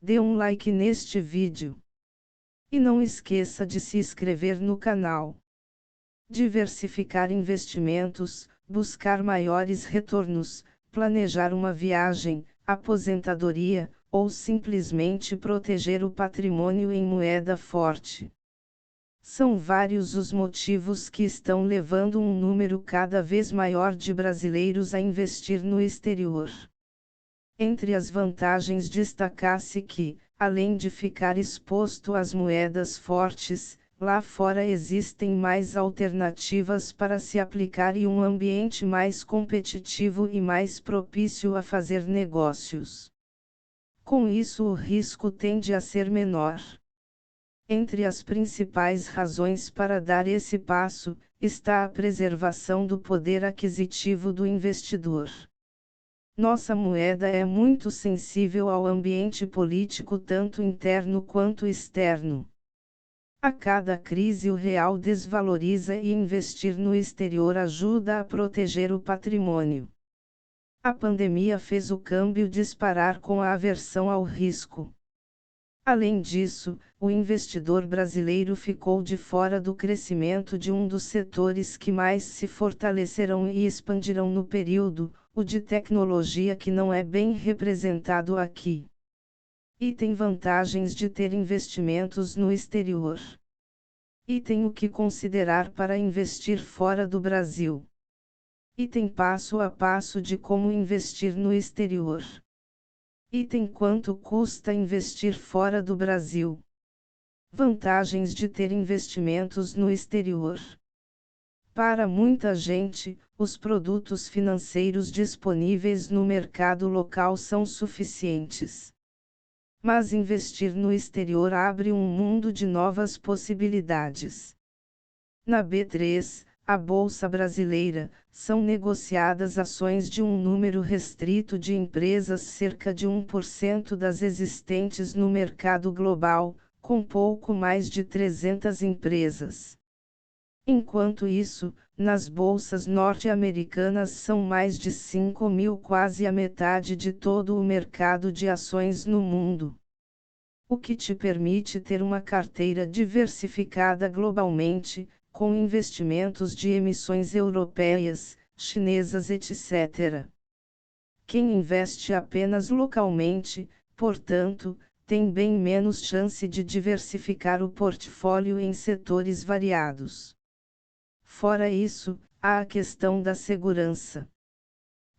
dê um like neste vídeo. E não esqueça de se inscrever no canal. Diversificar investimentos, buscar maiores retornos, planejar uma viagem, aposentadoria, ou simplesmente proteger o patrimônio em moeda forte. São vários os motivos que estão levando um número cada vez maior de brasileiros a investir no exterior. Entre as vantagens destaca-se que, além de ficar exposto às moedas fortes, lá fora existem mais alternativas para se aplicar e um ambiente mais competitivo e mais propício a fazer negócios. Com isso, o risco tende a ser menor. Entre as principais razões para dar esse passo, está a preservação do poder aquisitivo do investidor. Nossa moeda é muito sensível ao ambiente político tanto interno quanto externo. A cada crise o real desvaloriza e investir no exterior ajuda a proteger o patrimônio. A pandemia fez o câmbio disparar com a aversão ao risco. Além disso, o investidor brasileiro ficou de fora do crescimento de um dos setores que mais se fortalecerão e expandirão no período, o de tecnologia, que não é bem representado aqui. E tem vantagens de ter investimentos no exterior. E tem o que considerar para investir fora do Brasil. E tem passo a passo de como investir no exterior. Item: quanto custa investir fora do Brasil? Vantagens de ter investimentos no exterior. Para muita gente, os produtos financeiros disponíveis no mercado local são suficientes. Mas investir no exterior abre um mundo de novas possibilidades. Na B3, a Bolsa Brasileira, são negociadas ações de um número restrito de empresas, cerca de 1% das existentes no mercado global, com pouco mais de 300 empresas. Enquanto isso, nas bolsas norte-americanas são mais de 5.000, quase a metade de todo o mercado de ações no mundo. O que te permite ter uma carteira diversificada globalmente, com investimentos de emissões europeias, chinesas, etc. Quem investe apenas localmente, portanto, tem bem menos chance de diversificar o portfólio em setores variados. Fora isso, há a questão da segurança.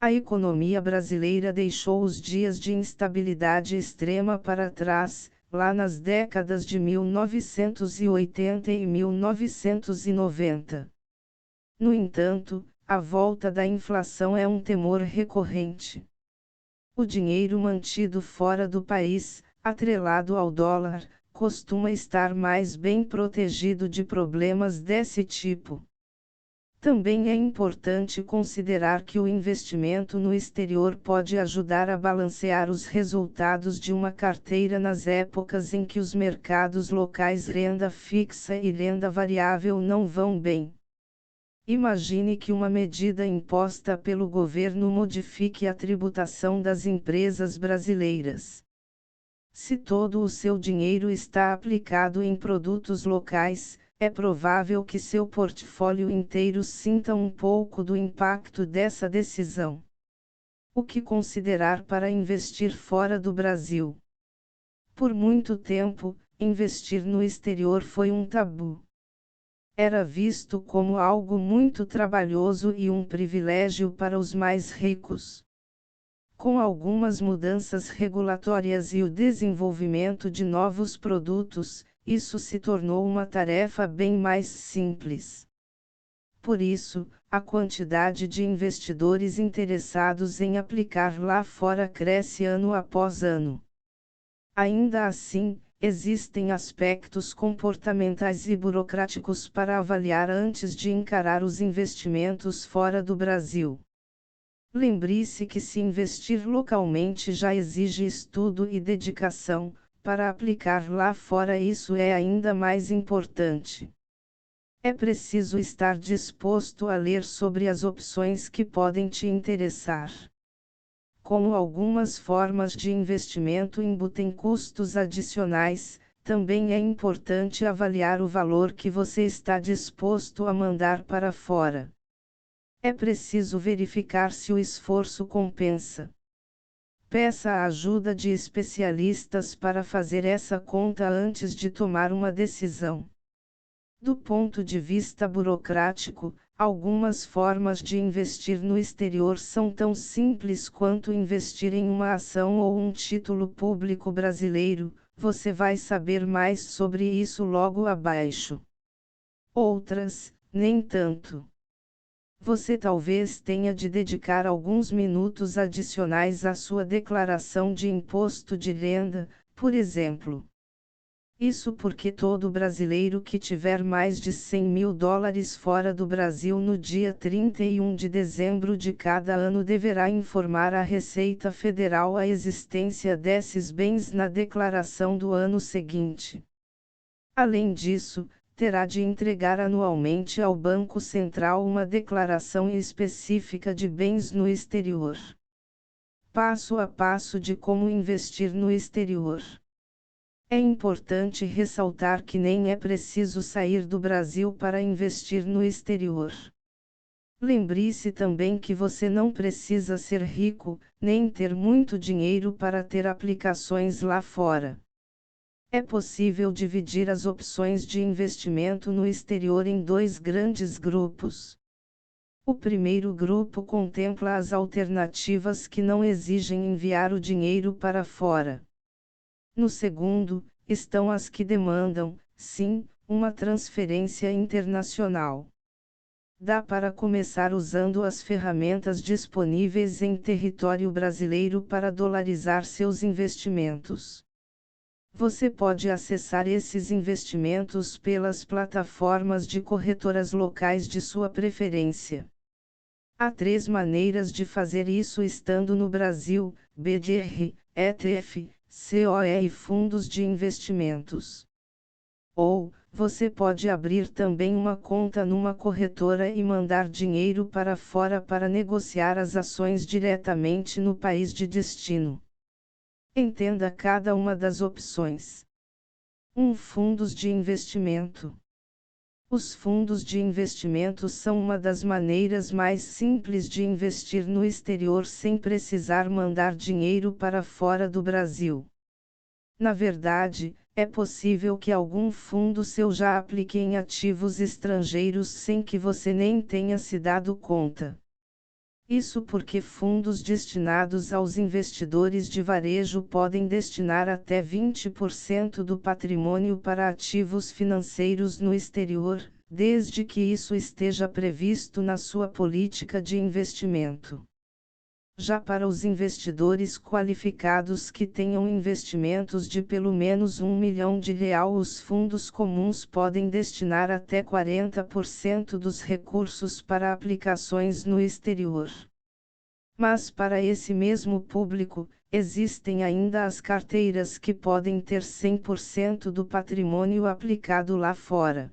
A economia brasileira deixou os dias de instabilidade extrema para trás, lá nas décadas de 1980 e 1990. No entanto, a volta da inflação é um temor recorrente. O dinheiro mantido fora do país, atrelado ao dólar, costuma estar mais bem protegido de problemas desse tipo. Também é importante considerar que o investimento no exterior pode ajudar a balancear os resultados de uma carteira nas épocas em que os mercados locais, renda fixa e renda variável, não vão bem. Imagine que uma medida imposta pelo governo modifique a tributação das empresas brasileiras. Se todo o seu dinheiro está aplicado em produtos locais, é provável que seu portfólio inteiro sinta um pouco do impacto dessa decisão. O que considerar para investir fora do Brasil? Por muito tempo, investir no exterior foi um tabu. Era visto como algo muito trabalhoso e um privilégio para os mais ricos. Com algumas mudanças regulatórias e o desenvolvimento de novos produtos, isso se tornou uma tarefa bem mais simples. Por isso, a quantidade de investidores interessados em aplicar lá fora cresce ano após ano. Ainda assim, existem aspectos comportamentais e burocráticos para avaliar antes de encarar os investimentos fora do Brasil. Lembre-se que se investir localmente já exige estudo e dedicação, para aplicar lá fora isso é ainda mais importante. É preciso estar disposto a ler sobre as opções que podem te interessar. como algumas formas de investimento embutem custos adicionais, também é importante avaliar o valor que você está disposto a mandar para fora. É preciso verificar se o esforço compensa. Peça a ajuda de especialistas para fazer essa conta antes de tomar uma decisão. Do ponto de vista burocrático, algumas formas de investir no exterior são tão simples quanto investir em uma ação ou um título público brasileiro. Você vai saber mais sobre isso logo abaixo. Outras, nem tanto. Você talvez tenha de dedicar alguns minutos adicionais à sua declaração de imposto de renda, por exemplo. Isso porque todo brasileiro que tiver mais de US$ 100.000 fora do Brasil no dia 31 de dezembro de cada ano deverá informar à Receita Federal a existência desses bens na declaração do ano seguinte. Além disso, terá de entregar anualmente ao Banco Central uma declaração específica de bens no exterior. Passo a passo de como investir no exterior. É importante ressaltar que nem é preciso sair do Brasil para investir no exterior. Lembre-se também que você não precisa ser rico, nem ter muito dinheiro para ter aplicações lá fora. É possível dividir as opções de investimento no exterior em dois grandes grupos. O primeiro grupo contempla as alternativas que não exigem enviar o dinheiro para fora. No segundo, estão as que demandam, sim, uma transferência internacional. Dá para começar usando as ferramentas disponíveis em território brasileiro para dolarizar seus investimentos. Você pode acessar esses investimentos pelas plataformas de corretoras locais de sua preferência. Há 3 maneiras de fazer isso estando no Brasil: BDR, ETF, COE e fundos de investimentos. Ou, você pode abrir também uma conta numa corretora e mandar dinheiro para fora para negociar as ações diretamente no país de destino. Entenda cada uma das opções. 1. Fundos de investimento. Os fundos de investimento são uma das maneiras mais simples de investir no exterior sem precisar mandar dinheiro para fora do Brasil. Na verdade, é possível que algum fundo seu já aplique em ativos estrangeiros sem que você nem tenha se dado conta. Isso porque fundos destinados aos investidores de varejo podem destinar até 20% do patrimônio para ativos financeiros no exterior, desde que isso esteja previsto na sua política de investimento. Já para os investidores qualificados que tenham investimentos de pelo menos R$ 1 milhão, os fundos comuns podem destinar até 40% dos recursos para aplicações no exterior. Mas para esse mesmo público, existem ainda as carteiras que podem ter 100% do patrimônio aplicado lá fora.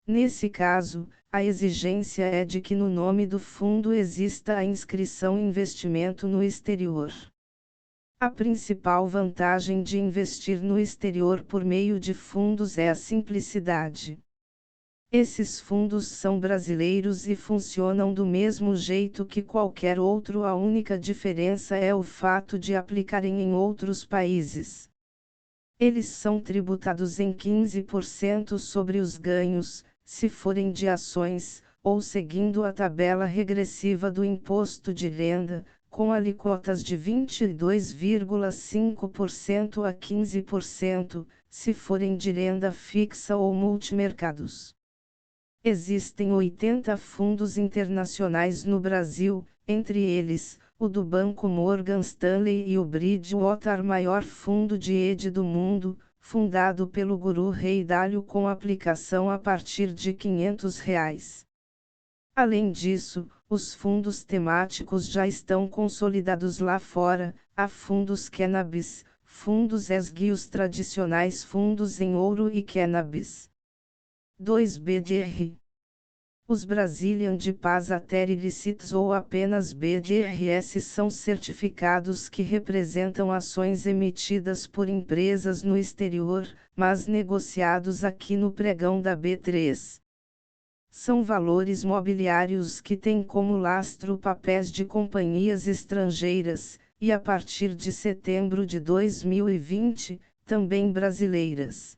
Nesse caso, a exigência é de que no nome do fundo exista a inscrição Investimento no Exterior. A principal vantagem de investir no exterior por meio de fundos é a simplicidade. Esses fundos são brasileiros e funcionam do mesmo jeito que qualquer outro, a única diferença é o fato de aplicarem em outros países. Eles são tributados em 15% sobre os ganhos, se forem de ações, ou seguindo a tabela regressiva do imposto de renda, com alíquotas de 22,5% a 15%, se forem de renda fixa ou multimercados. Existem 80 fundos internacionais no Brasil, entre eles, o do Banco Morgan Stanley e o Bridgewater, maior fundo de hedge do mundo, fundado pelo guru Ray Dalio com aplicação a partir de R$ 500. Além disso, os fundos temáticos já estão consolidados lá fora. Há fundos cannabis, fundos ESG e os tradicionais fundos em ouro e cannabis. 2 BDR. Os Brazilian Depositary Receipts ou apenas BDRS são certificados que representam ações emitidas por empresas no exterior, mas negociados aqui no pregão da B3. São valores mobiliários que têm como lastro papéis de companhias estrangeiras, e a partir de setembro de 2020, também brasileiras.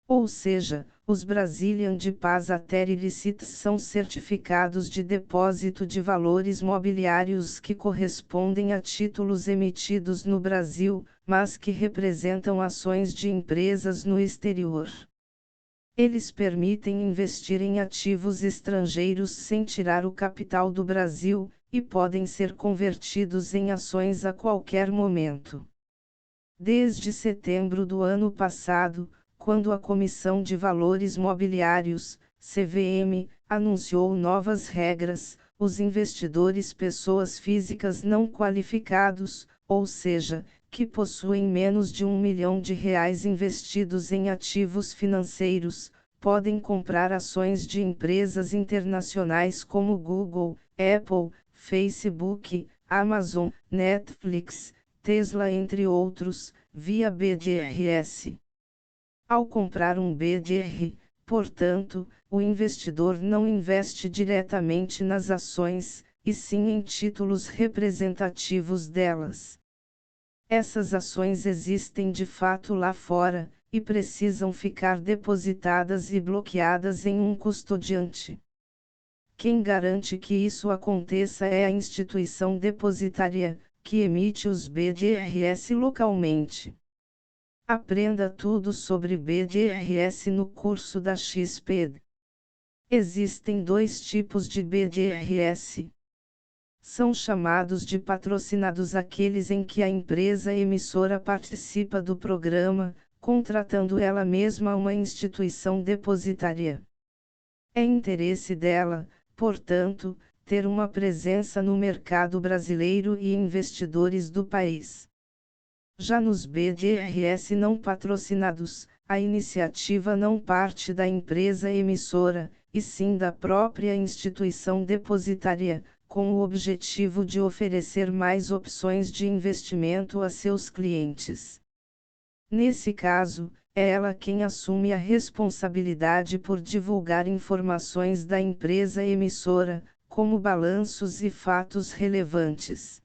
Ou seja, os Brazilian Depositary Receipts são certificados de depósito de valores mobiliários que correspondem a títulos emitidos no Brasil, mas que representam ações de empresas no exterior. Eles permitem investir em ativos estrangeiros sem tirar o capital do Brasil, e podem ser convertidos em ações a qualquer momento. Desde setembro do ano passado, quando a Comissão de Valores Mobiliários, CVM, anunciou novas regras, os investidores pessoas físicas não qualificados, ou seja, que possuem menos de R$ 1 milhão investidos em ativos financeiros, podem comprar ações de empresas internacionais como Google, Apple, Facebook, Amazon, Netflix, Tesla entre outros, via BDRS. Ao comprar um BDR, portanto, o investidor não investe diretamente nas ações, e sim em títulos representativos delas. Essas ações existem de fato lá fora, e precisam ficar depositadas e bloqueadas em um custodiante. Quem garante que isso aconteça é a instituição depositária, que emite os BDRS localmente. Aprenda tudo sobre BDRS no curso da XP. Existem dois tipos de BDRS. São chamados de patrocinados aqueles em que a empresa emissora participa do programa, contratando ela mesma uma instituição depositária. É interesse dela, portanto, ter uma presença no mercado brasileiro e investidores do país. Já nos BDRS não patrocinados, a iniciativa não parte da empresa emissora, e sim da própria instituição depositária, com o objetivo de oferecer mais opções de investimento a seus clientes. Nesse caso, é ela quem assume a responsabilidade por divulgar informações da empresa emissora, como balanços e fatos relevantes.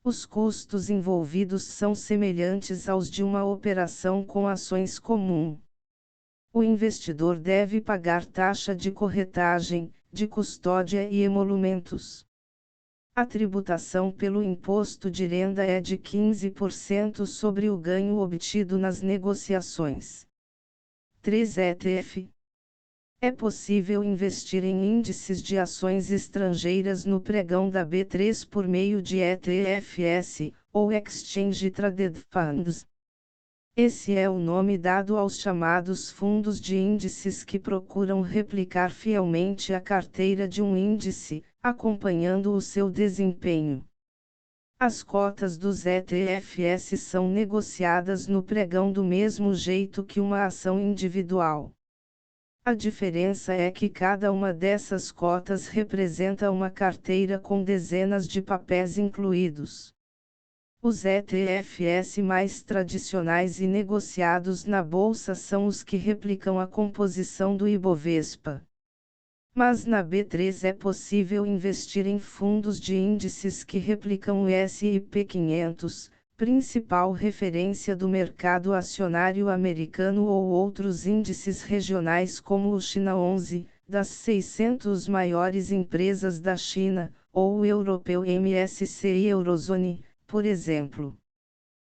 Os custos envolvidos são semelhantes aos de uma operação com ações comum. O investidor deve pagar taxa de corretagem, de custódia e emolumentos. A tributação pelo imposto de renda é de 15% sobre o ganho obtido nas negociações. 3 ETF. É possível investir em índices de ações estrangeiras no pregão da B3 por meio de ETFs, ou Exchange Traded Funds. Esse é o nome dado aos chamados fundos de índices que procuram replicar fielmente a carteira de um índice, acompanhando o seu desempenho. As cotas dos ETFs são negociadas no pregão do mesmo jeito que uma ação individual. A diferença é que cada uma dessas cotas representa uma carteira com dezenas de papéis incluídos. Os ETFs mais tradicionais e negociados na bolsa são os que replicam a composição do Ibovespa. Mas na B3 é possível investir em fundos de índices que replicam o S&P 500, principal referência do mercado acionário americano, ou outros índices regionais como o China 11, das 600 maiores empresas da China, ou o europeu MSCI Eurozone, por exemplo.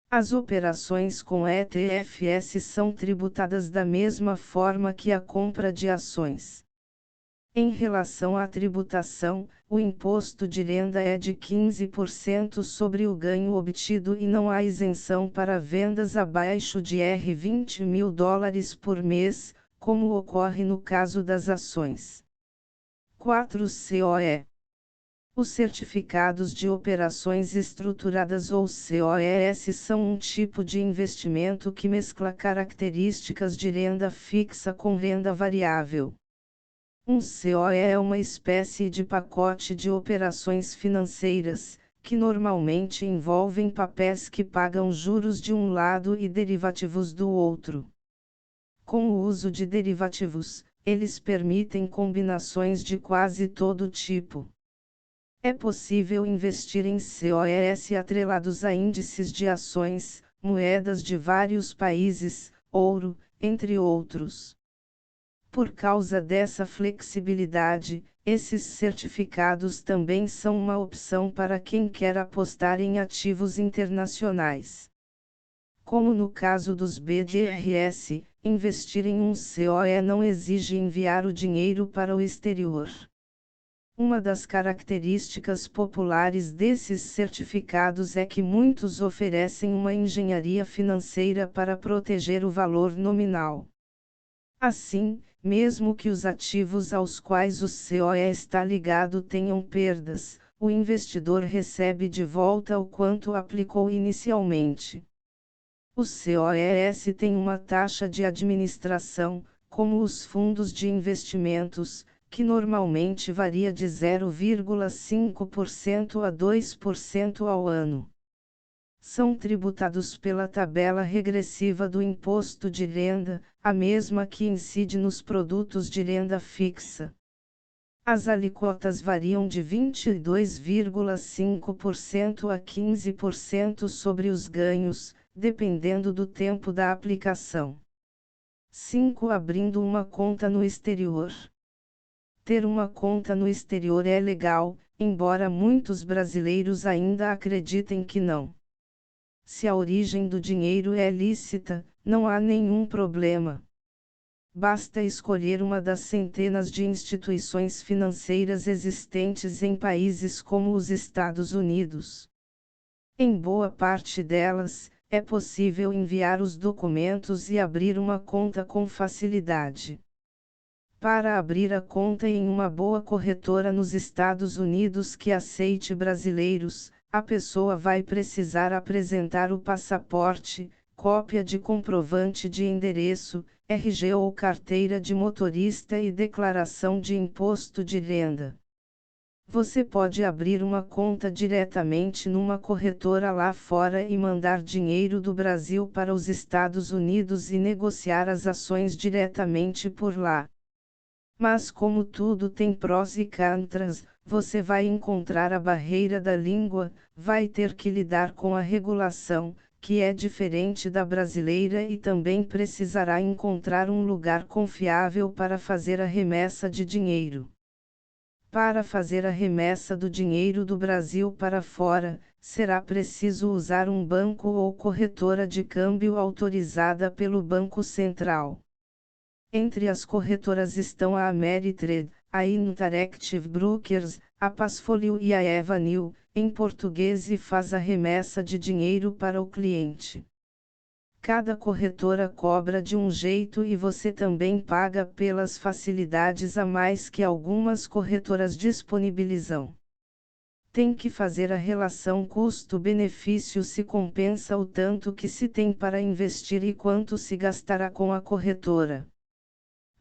As operações com ETFs são tributadas da mesma forma que a compra de ações. Em relação à tributação, o imposto de renda é de 15% sobre o ganho obtido e não há isenção para vendas abaixo de R$ 20 mil por mês, como ocorre no caso das ações. 4 COE. Os certificados de operações estruturadas ou COEs são um tipo de investimento que mescla características de renda fixa com renda variável. Um COE é uma espécie de pacote de operações financeiras, que normalmente envolvem papéis que pagam juros de um lado e derivativos do outro. Com o uso de derivativos, eles permitem combinações de quase todo tipo. É possível investir em COEs atrelados a índices de ações, moedas de vários países, ouro, entre outros. Por causa dessa flexibilidade, esses certificados também são uma opção para quem quer apostar em ativos internacionais. Como no caso dos BDRs, investir em um COE não exige enviar o dinheiro para o exterior. Uma das características populares desses certificados é que muitos oferecem uma engenharia financeira para proteger o valor nominal. Assim, mesmo que os ativos aos quais o COE está ligado tenham perdas, o investidor recebe de volta o quanto aplicou inicialmente. O COEs tem uma taxa de administração, como os fundos de investimentos, que normalmente varia de 0,5% a 2% ao ano. São tributados pela tabela regressiva do imposto de renda, a mesma que incide nos produtos de renda fixa. As alíquotas variam de 22,5% a 15% sobre os ganhos, dependendo do tempo da aplicação. 5. Abrindo uma conta no exterior. Ter uma conta no exterior é legal, embora muitos brasileiros ainda acreditem que não. Se a origem do dinheiro é lícita, não há nenhum problema. Basta escolher uma das centenas de instituições financeiras existentes em países como os Estados Unidos. Em boa parte delas, é possível enviar os documentos e abrir uma conta com facilidade. Para abrir a conta em uma boa corretora nos Estados Unidos que aceite brasileiros, a pessoa vai precisar apresentar o passaporte, cópia de comprovante de endereço, RG ou carteira de motorista e declaração de imposto de renda. Você pode abrir uma conta diretamente numa corretora lá fora e mandar dinheiro do Brasil para os Estados Unidos e negociar as ações diretamente por lá. Mas como tudo tem prós e contras, você vai encontrar a barreira da língua, vai ter que lidar com a regulação, que é diferente da brasileira e também precisará encontrar um lugar confiável para fazer a remessa de dinheiro. Para fazer a remessa do dinheiro do Brasil para fora, será preciso usar um banco ou corretora de câmbio autorizada pelo Banco Central. Entre as corretoras estão a Ameritrade, a Interactive Brokers, a Passfolio e a Evanil, em português, e faz a remessa de dinheiro para o cliente. Cada corretora cobra de um jeito e você também paga pelas facilidades a mais que algumas corretoras disponibilizam. Tem que fazer a relação custo-benefício, se compensa o tanto que se tem para investir e quanto se gastará com a corretora.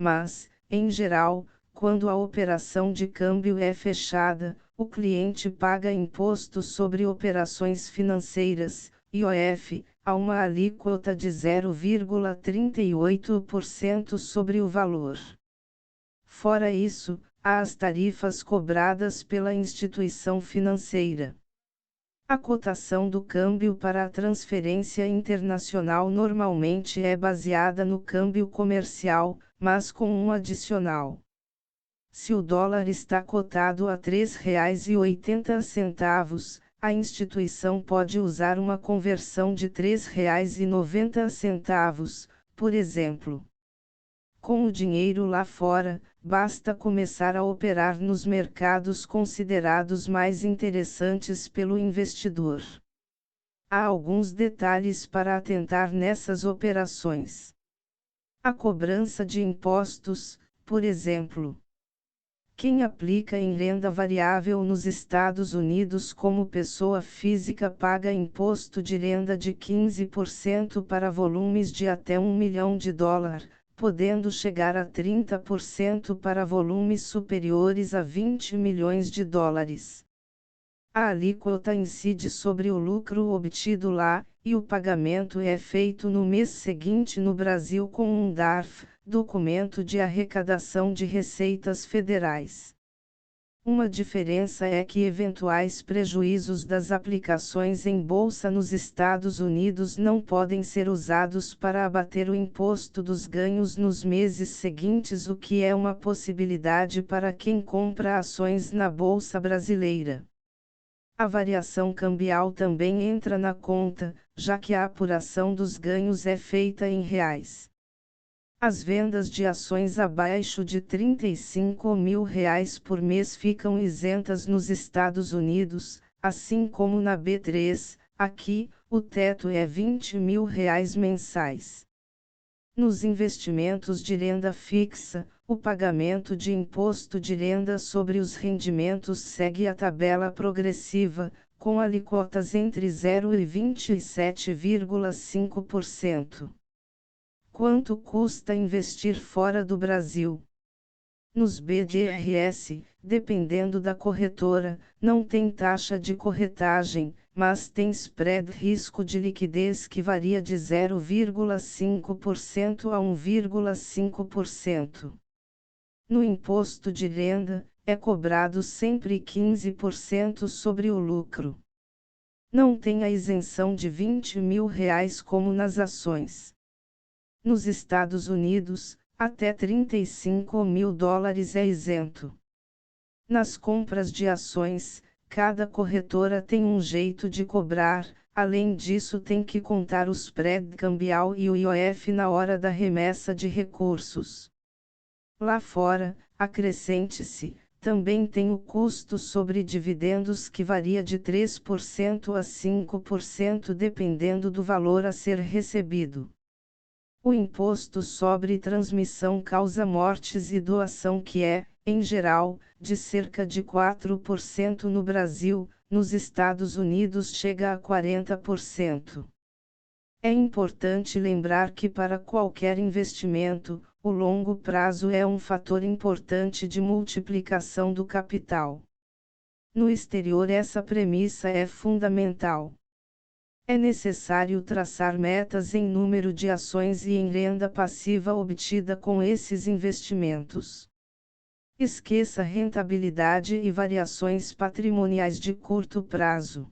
Mas, em geral, quando a operação de câmbio é fechada, o cliente paga imposto sobre operações financeiras, IOF, a uma alíquota de 0,38% sobre o valor. Fora isso, há as tarifas cobradas pela instituição financeira. A cotação do câmbio para a transferência internacional normalmente é baseada no câmbio comercial, mas com um adicional. Se o dólar está cotado a R$ 3,80, a instituição pode usar uma conversão de R$ 3,90, por exemplo. Com o dinheiro lá fora, basta começar a operar nos mercados considerados mais interessantes pelo investidor. Há alguns detalhes para atentar nessas operações. A cobrança de impostos, por exemplo. Quem aplica em renda variável nos Estados Unidos como pessoa física paga imposto de renda de 15% para volumes de até $1 milhão, podendo chegar a 30% para volumes superiores a 20 milhões de dólares. A alíquota incide sobre o lucro obtido lá, e o pagamento é feito no mês seguinte no Brasil com um DARF, Documento de Arrecadação de Receitas Federais. Uma diferença é que eventuais prejuízos das aplicações em bolsa nos Estados Unidos não podem ser usados para abater o imposto dos ganhos nos meses seguintes, o que é uma possibilidade para quem compra ações na bolsa brasileira. A variação cambial também entra na conta, já que a apuração dos ganhos é feita em reais. As vendas de ações abaixo de R$ 35 mil por mês ficam isentas nos Estados Unidos, assim como na B3, aqui, o teto é R$ 20 mil mensais. Nos investimentos de renda fixa, o pagamento de imposto de renda sobre os rendimentos segue a tabela progressiva, com alíquotas entre 0 e 27,5%. Quanto custa investir fora do Brasil? Nos BDRS, dependendo da corretora, não tem taxa de corretagem, mas tem spread risco de liquidez que varia de 0,5% a 1,5%. No imposto de renda, é cobrado sempre 15% sobre o lucro. Não tem a isenção de R$ 20 mil como nas ações. Nos Estados Unidos, até $35 mil é isento. Nas compras de ações, cada corretora tem um jeito de cobrar, além disso tem que contar o spread cambial e o IOF na hora da remessa de recursos. Lá fora, acrescente-se, também tem o custo sobre dividendos que varia de 3% a 5% dependendo do valor a ser recebido. O imposto sobre transmissão causa mortes e doação que é, em geral, de cerca de 4% no Brasil, nos Estados Unidos chega a 40%. É importante lembrar que para qualquer investimento, o longo prazo é um fator importante de multiplicação do capital. No exterior essa premissa é fundamental. É necessário traçar metas em número de ações e em renda passiva obtida com esses investimentos. Esqueça rentabilidade e variações patrimoniais de curto prazo.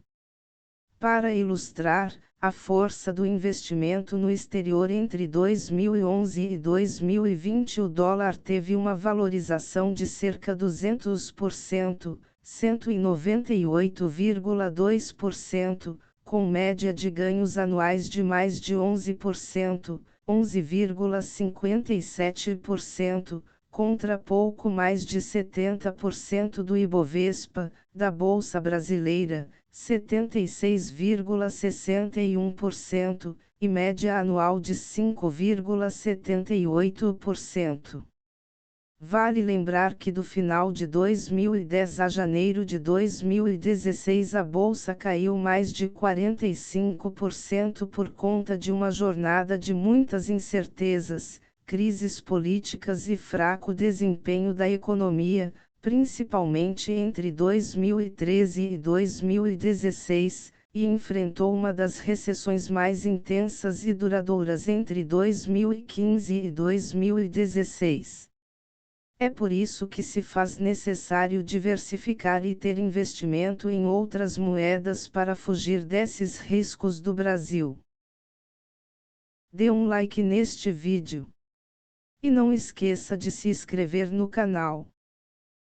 Para ilustrar, a força do investimento no exterior entre 2011 e 2020 o dólar teve uma valorização de cerca de 200%, 198,2%, com média de ganhos anuais de mais de 11%, 11,57%, contra pouco mais de 70% do Ibovespa, da Bolsa Brasileira, 76,61%, e média anual de 5,78%. Vale lembrar que do final de 2010 a janeiro de 2016 a bolsa caiu mais de 45% por conta de uma jornada de muitas incertezas, crises políticas e fraco desempenho da economia, principalmente entre 2013 e 2016, e enfrentou uma das recessões mais intensas e duradouras entre 2015 e 2016. É por isso que se faz necessário diversificar e ter investimento em outras moedas para fugir desses riscos do Brasil. Dê um like neste vídeo. E não esqueça de se inscrever no canal.